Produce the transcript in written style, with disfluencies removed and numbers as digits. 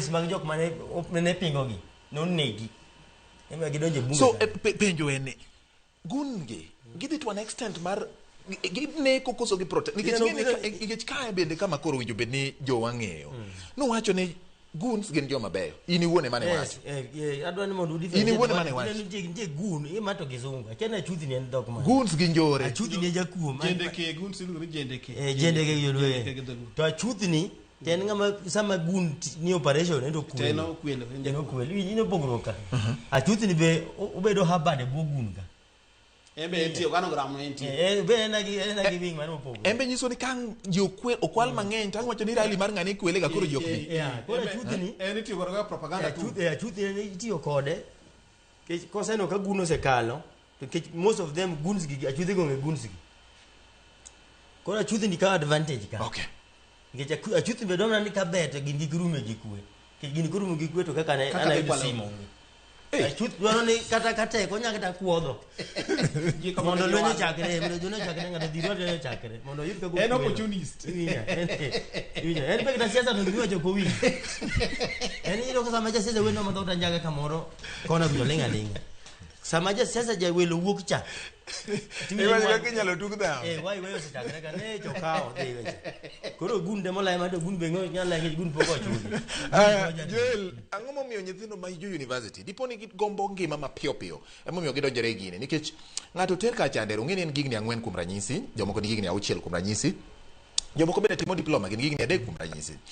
case mag jok mane pingogi nonegi ema gidonje bunge so penjo ene gunge gidhi to an extent mar gineko koso gi protect nikech kae bende kama koro winjo bed ni jo wang'eyo nowacho ni goons gin joma beyo in iwuone mane wacho adwa ni mondo in iwuone mane wacho nitie gun ima to kizungu achana chuthi ni en dhok man goons gin njore chuthi ni jakuo jendeke goons iluongo ni jendeke jendeke yolwe to chuthi ni ten ngama sama gun ni operation endo kuwe teno kwelo ino pogruoka chuthi ni be obedo habade bogun ka embe entiyo kano gram entiyo be na gi wing mano pogo embe nyiso ni kan jokwel okwal mang'eny tang wacho ni rally mar ng'ane kwele ga koro jokni koro chuthi ni en itiyo kod propaganda tu chuthi ni itiyo kode koseno ka gun osekalo to most of them guns gi chuthi go nge guns gi koro chuthi ni ka advantage ka okay nikech chuthi be dona ni ka bet gin gi rume gi kwe gin kurume gi kwe to kaka ne ana yudo simo chuth dwaro ni kata ko nyaka ta kuodho mondo lwenye chakre ngado dhiro lwenye chakre mondo yud ka go en opportunist en be kita siasa no giwacho ko wi en iro sama ja siasa wendo madho ta njaga kamoro kona kujo lenga sama ja siasa ja welo wuok cha iwa ka kinyalo tuk da wai se chakre ka ne chokao dhi weche koro gunde molai ma to gun be nyala ngi gun poko chuthi Joel ang'o momiyo nyithindo ma jo university diponi gombo ngima mapiyo piyo emomiyo gidonjore gine nikech ng'ato ter ka chandero ng'eni en gigni 4 kuom ranyisi jomoko ni gigni 6 kuom ranyisi jomoko bende timo diploma gin gigni 3 kuom ranyisi